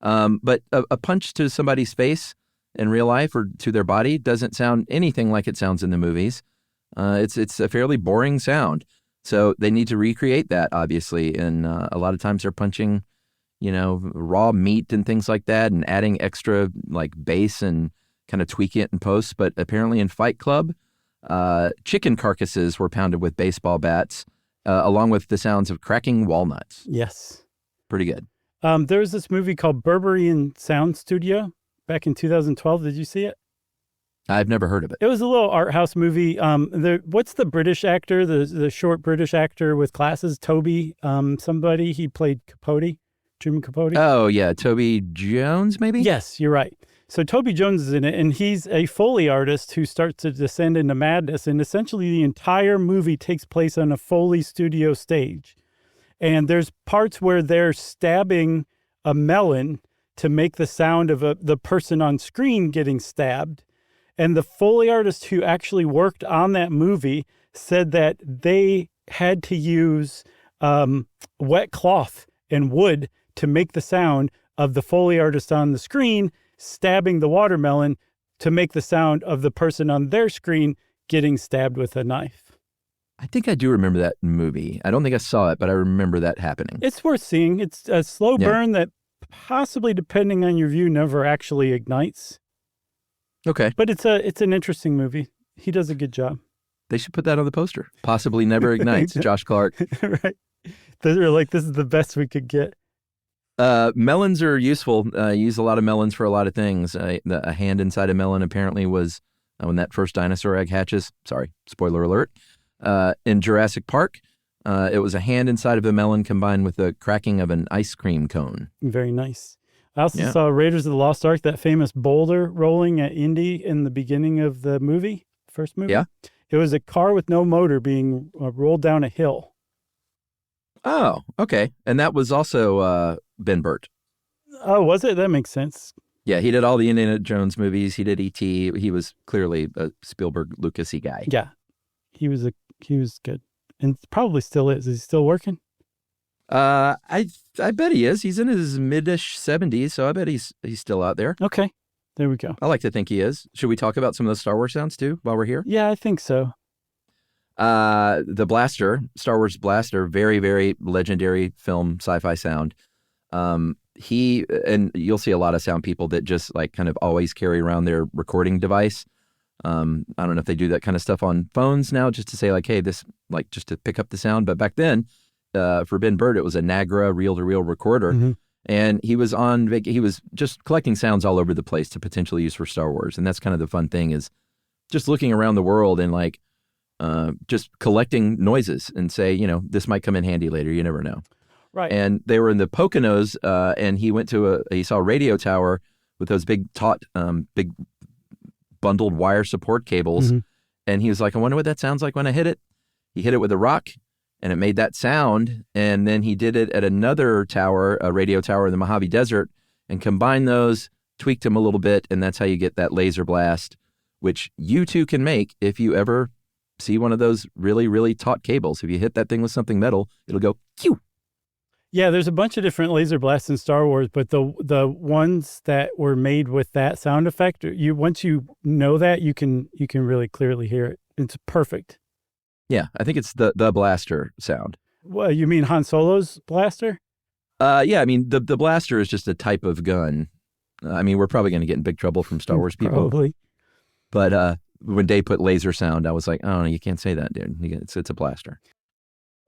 But a punch to somebody's face in real life or to their body doesn't sound anything like it sounds in the movies. It's a fairly boring sound. So they need to recreate that, obviously. And a lot of times they're punching, raw meat and things like that and adding extra like bass and kind of tweaking it in post. But apparently in Fight Club, chicken carcasses were pounded with baseball bats, along with the sounds of cracking walnuts. Yes. Pretty good. There was this movie called Berberian Sound Studio back in 2012. Did you see it? I've never heard of it. It was a little art house movie. What's the British actor, the short British actor with glasses? Toby, somebody. He played Capote, Truman Capote. Oh, yeah. Toby Jones, maybe? Yes, you're right. So Toby Jones is in it, and he's a Foley artist who starts to descend into madness. And essentially the entire movie takes place on a Foley studio stage. And there's parts where they're stabbing a melon to make the sound of the person on screen getting stabbed. And the Foley artist who actually worked on that movie said that they had to use wet cloth and wood to make the sound of the Foley artist on the screen stabbing the watermelon to make the sound of the person on their screen getting stabbed with a knife. I think I do remember that movie. I don't think I saw it, but I remember that happening. It's worth seeing. It's a slow burn that possibly, depending on your view, never actually ignites. Okay. But it's an interesting movie. He does a good job. They should put that on the poster. Possibly never ignites. Josh Clark. Right. They're like, this is the best we could get. Melons are useful. Use a lot of melons for a lot of things. A hand inside a melon apparently was when that first dinosaur egg hatches. Sorry, spoiler alert. In Jurassic Park, it was a hand inside of a melon combined with the cracking of an ice cream cone. Very nice. I also saw Raiders of the Lost Ark, that famous boulder rolling at Indy in the beginning of the movie, first movie. Yeah. It was a car with no motor being rolled down a hill. Oh, okay. And that was also Ben Burt. Oh, was it? That makes sense. Yeah, he did all the Indiana Jones movies. He did E.T. He was clearly a Spielberg, Lucas-y guy. Yeah, he was good, and probably still is. Is he still working? I bet he is. He's in his mid-ish 70s, so I bet he's still out there. Okay, there we go. I like to think he is. Should we talk about some of the Star Wars sounds too while we're here? Yeah, I think so. The blaster, Star Wars blaster, very, very legendary film sci-fi sound. And you'll see a lot of sound people that just like kind of always carry around their recording device. I don't know if they do that kind of stuff on phones now, just to say like, hey, this, like, just to pick up the sound. But back then, for Ben Burt, it was a Nagra reel-to-reel recorder. Mm-hmm. And he was he was just collecting sounds all over the place to potentially use for Star Wars. And that's kind of the fun thing, is just looking around the world and like just collecting noises and say, this might come in handy later. You never know. Right. And they were in the Poconos, and he went to he saw a radio tower with those big big bundled wire support cables. Mm-hmm. And he was like, I wonder what that sounds like when I hit it. He hit it with a rock, and it made that sound. And then he did it at another tower, a radio tower in the Mojave Desert, and combined those, tweaked them a little bit, and that's how you get that laser blast, which you too can make if you ever see one of those really, really taut cables. If you hit that thing with something metal, it'll go, pew. Yeah, there's a bunch of different laser blasts in Star Wars, but the ones that were made with that sound effect, once you know that, you can really clearly hear it. It's perfect. Yeah, I think it's the blaster sound. Well, you mean Han Solo's blaster? Yeah, I mean the blaster is just a type of gun. I mean, we're probably going to get in big trouble from Star Wars people. Probably. But when Dave put laser sound, I was like, oh no, you can't say that, dude. It's a blaster.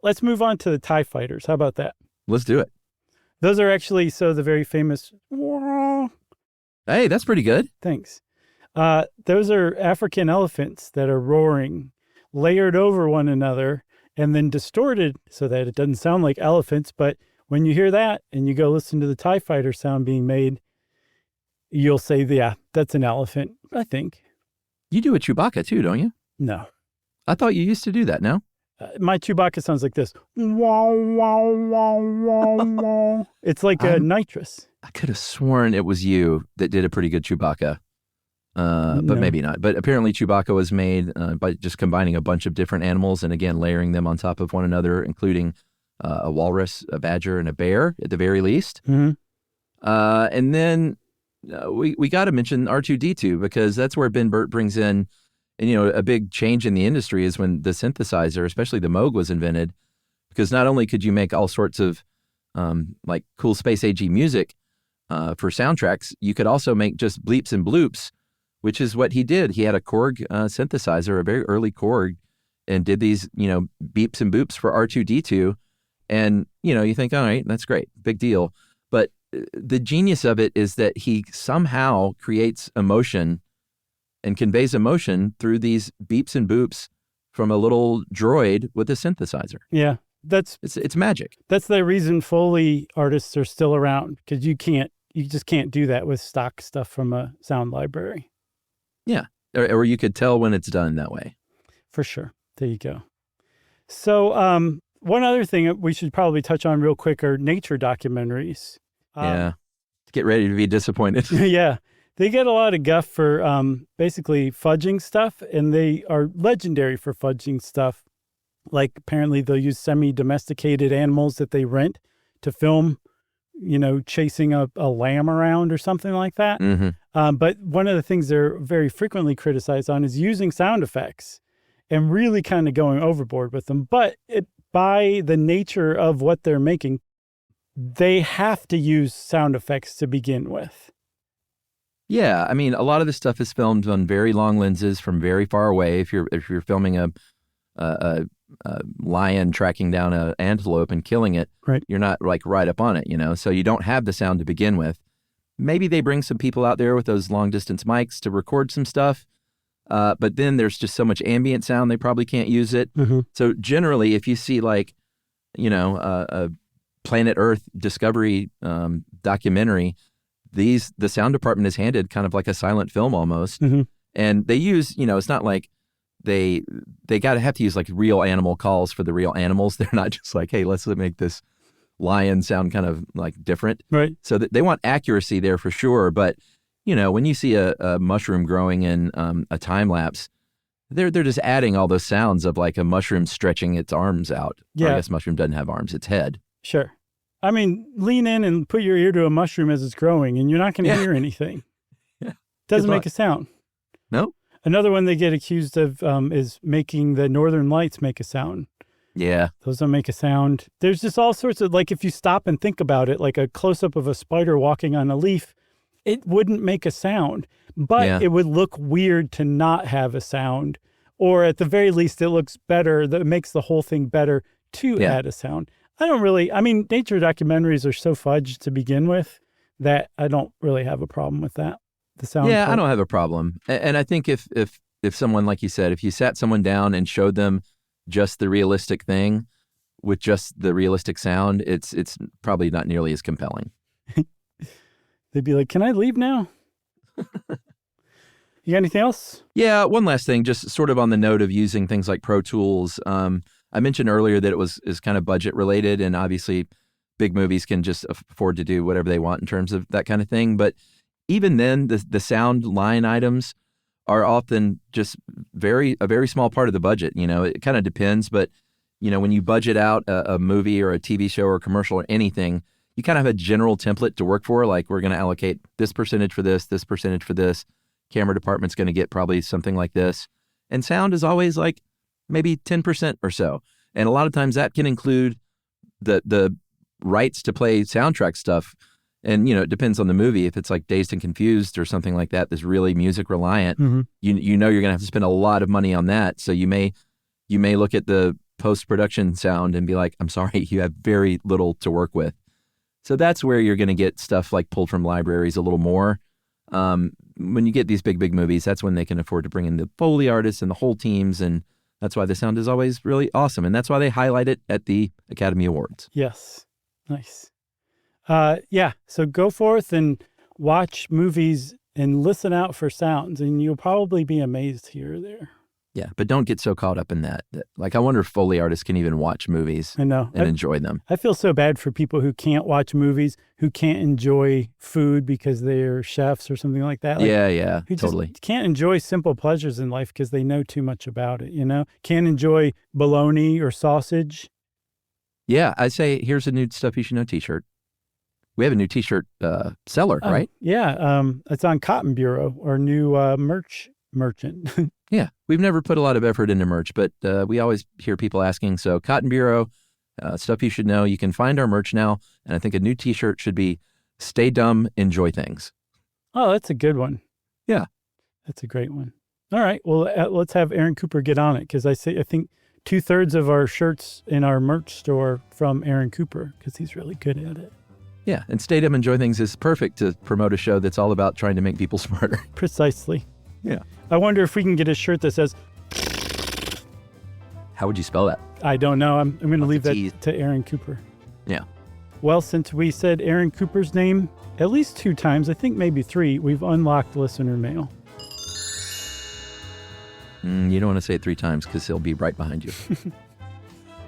Let's move on to the TIE fighters. How about that? Let's do it. Those are actually the very famous. Hey, that's pretty good. Thanks. Those are African elephants that are roaring, layered over one another, and then distorted so that it doesn't sound like elephants. But when you hear that and you go listen to the TIE fighter sound being made, you'll say, yeah, that's an elephant, I think. You do a Chewbacca too, don't you? No. I thought you used to do that, no? My Chewbacca sounds like this. Wow, wow, wow, wow, wow. It's like a nitrous. I could have sworn it was you that did a pretty good Chewbacca, but No. maybe not. But apparently Chewbacca was made by just combining a bunch of different animals and, again, layering them on top of one another, including a walrus, a badger, and a bear at the very least. Mm-hmm. And then we got to mention R2-D2 because that's where Ben Burtt brings in, and, a big change in the industry is when the synthesizer, especially the Moog, was invented, because not only could you make all sorts of like cool space agey music for soundtracks, you could also make just bleeps and bloops, which is what he did. He had a Korg synthesizer, a very early Korg, and did these, beeps and boops for R2-D2. And, you think, all right, that's great, big deal. But the genius of it is that he somehow creates emotion and conveys emotion through these beeps and boops from a little droid with a synthesizer. Yeah, it's magic. That's the reason Foley artists are still around, because you just can't do that with stock stuff from a sound library. Yeah, or you could tell when it's done that way. For sure. There you go. So one other thing we should probably touch on real quick are nature documentaries. Yeah, get ready to be disappointed. Yeah. They get a lot of guff for basically fudging stuff, and they are legendary for fudging stuff. Like, apparently they'll use semi-domesticated animals that they rent to film, chasing a lamb around or something like that. Mm-hmm. But one of the things they're very frequently criticized on is using sound effects and really kind of going overboard with them. But by the nature of what they're making, they have to use sound effects to begin with. Yeah, I mean, a lot of this stuff is filmed on very long lenses from very far away. If you're filming a lion tracking down an antelope and killing it, right, you're not like right up on it, so you don't have the sound to begin with. Maybe they bring some people out there with those long distance mics to record some stuff, but then there's just so much ambient sound they probably can't use it. Mm-hmm. So generally, if you see like, a Planet Earth Discovery documentary, the sound department is handed kind of like a silent film almost. Mm-hmm. And they use, it's not like they have to use like real animal calls for the real animals. They're not just like, hey, let's make this lion sound kind of like different. Right. So they want accuracy there for sure. But, when you see a mushroom growing in a time lapse, they're just adding all those sounds of like a mushroom stretching its arms out. Yeah. Or I guess mushroom doesn't have arms, its head. Sure. I mean, lean in and put your ear to a mushroom as it's growing, and you're not going to hear anything. Yeah. Doesn't make a sound. No. Another one they get accused of is making the northern lights make a sound. Yeah. Those don't make a sound. There's just all sorts of, like, if you stop and think about it, like a close-up of a spider walking on a leaf, it wouldn't make a sound, but it would look weird to not have a sound. Or at the very least, it looks better. That makes the whole thing better to add a sound. Nature documentaries are so fudged to begin with that I don't really have a problem with that. The sound. Yeah, part. I don't have a problem. And I think if someone, like you said, if you sat someone down and showed them just the realistic thing with just the realistic sound, it's probably not nearly as compelling. They'd be like, "Can I leave now?" You got anything else? Yeah, one last thing, just sort of on the note of using things like Pro Tools. I mentioned earlier that is kind of budget related, and obviously big movies can just afford to do whatever they want in terms of that kind of thing. But even then, the sound line items are often just a very small part of the budget. It kind of depends, but when you budget out a movie or a TV show or a commercial or anything, you kind of have a general template to work for. Like, we're going to allocate this percentage for this percentage for this. Camera department's going to get probably something like this. And sound is always like maybe 10% or so. And a lot of times that can include the rights to play soundtrack stuff. And, it depends on the movie. If it's like Dazed and Confused or something like that, that's really music reliant, mm-hmm. you're going to have to spend a lot of money on that. So you may look at the post-production sound and be like, I'm sorry, you have very little to work with. So that's where you're going to get stuff like pulled from libraries a little more. When you get these big movies, that's when they can afford to bring in the Foley artists and the whole teams, and that's why the sound is always really awesome, and that's why they highlight it at the Academy Awards. Yes. Nice. So go forth and watch movies and listen out for sounds, and you'll probably be amazed here or there. Yeah, but don't get so caught up in that. Like, I wonder if Foley artists can even watch movies I know. and enjoy them. I feel so bad for people who can't watch movies, who can't enjoy food because they're chefs or something like that. Like, Yeah, who totally. just can't enjoy simple pleasures in life because they know too much about it, Can't enjoy bologna or sausage. Yeah, I say, here's a new Stuff You Should Know t-shirt. We have a new t-shirt seller, right? Yeah, it's on Cotton Bureau, our new merchant. Yeah, we've never put a lot of effort into merch, but we always hear people asking. So Cotton Bureau, Stuff You Should Know. You can find our merch now, and I think a new t-shirt should be Stay Dumb, Enjoy Things. Oh, that's a good one. Yeah. That's a great one. All right, well, let's have Aaron Cooper get on it, because I think 2/3 of our shirts in our merch store from Aaron Cooper, because he's really good at it. Yeah, and Stay Dumb, Enjoy Things is perfect to promote a show that's all about trying to make people smarter. Precisely. Yeah. I wonder if we can get a shirt that says... How would you spell that? I don't know. I'm going to leave that T's. to Aaron Cooper. Yeah. Well, since we said Aaron Cooper's name at least 2 times, I think maybe 3, we've unlocked listener mail. You don't want to say it 3 times because he'll be right behind you.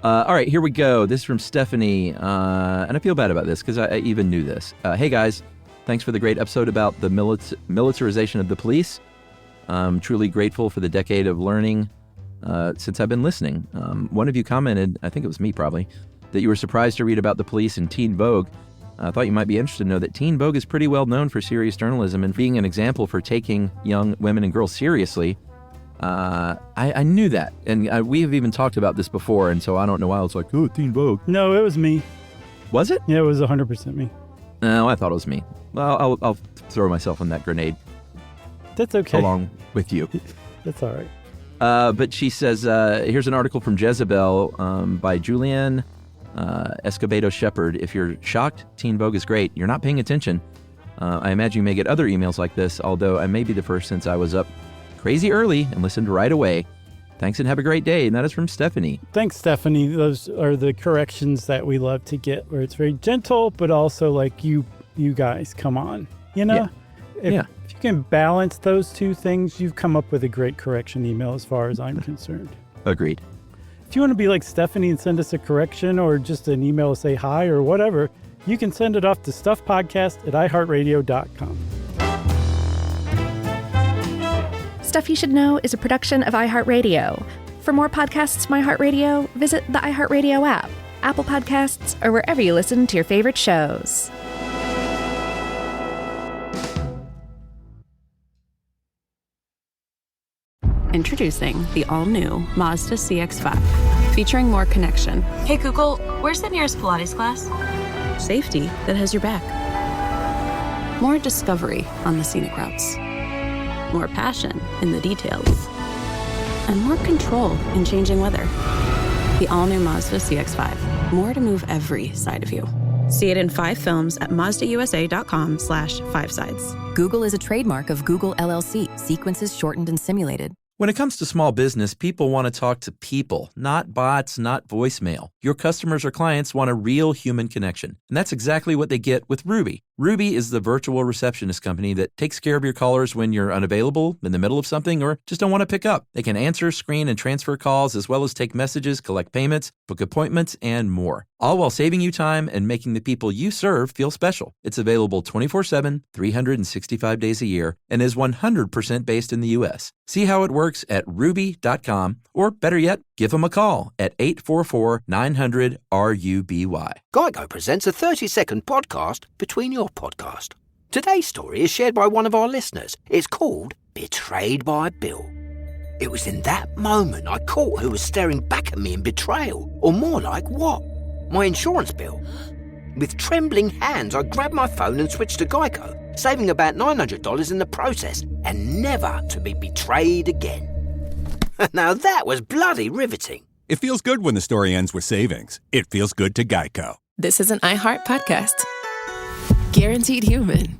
All right, here we go. This is from Stephanie, and I feel bad about this because I even knew this. Hey, guys. Thanks for the great episode about the militarization of the police. I'm truly grateful for the decade of learning since I've been listening. One of you commented, I think it was me probably, that you were surprised to read about the police in Teen Vogue. I thought you might be interested to know that Teen Vogue is pretty well known for serious journalism and being an example for taking young women and girls seriously. I knew that, and we have even talked about this before, and so I don't know why I was like, oh, Teen Vogue. No, it was me. Was it? Yeah, it was 100% me. No, I thought it was me. Well, I'll throw myself in that grenade. That's okay. Along with you. That's all right. But she says, here's an article from Jezebel by Julianne Escobedo Shepard. If you're shocked, Teen Vogue is great. You're not paying attention. I imagine you may get other emails like this, although I may be the first since I was up crazy early and listened right away. Thanks and have a great day. And that is from Stephanie. Thanks, Stephanie. Those are the corrections that we love to get, where it's very gentle, but also like, you guys, come on. Yeah. If you can balance those 2 things, you've come up with a great correction email as far as I'm concerned. Agreed. If you want to be like Stephanie and send us a correction or just an email to say hi or whatever, you can send it off to stuffpodcast@iheartradio.com. Stuff You Should Know is a production of iHeartRadio. For more podcasts from iHeartRadio, visit the iHeartRadio app, Apple Podcasts, or wherever you listen to your favorite shows. Introducing the all-new Mazda CX-5, featuring more connection, Hey Google, where's the nearest Pilates class? safety that has your back, more discovery on the scenic routes, more passion in the details, and more control in changing weather. The all-new Mazda CX-5, more to move every side of you. See it in 5 films at MazdaUSA.com/5sides. Google is a trademark of Google LLC. Sequences shortened and simulated. When it comes to small business, people want to talk to people, not bots, not voicemail. Your customers or clients want a real human connection. And that's exactly what they get with Ruby. Ruby is the virtual receptionist company that takes care of your callers when you're unavailable, in the middle of something, or just don't want to pick up. They can answer, screen, and transfer calls, as well as take messages, collect payments, book appointments, and more. All while saving you time and making the people you serve feel special. It's available 24/7, 365 days a year, and is 100% based in the U.S. See how it works at ruby.com, or better yet, give them a call at 844-900-RUBY. Geico presents a 30-second podcast between your podcast. Today's story is shared by one of our listeners. It's called Betrayed by Bill. It was in that moment I caught who was staring back at me in betrayal, or more like what? My insurance bill. With trembling hands, I grabbed my phone and switched to Geico, saving about $900 in the process, and never to be betrayed again. Now that was bloody riveting. It feels good when the story ends with savings. It feels good to Geico. This is an iHeart podcast. Guaranteed human.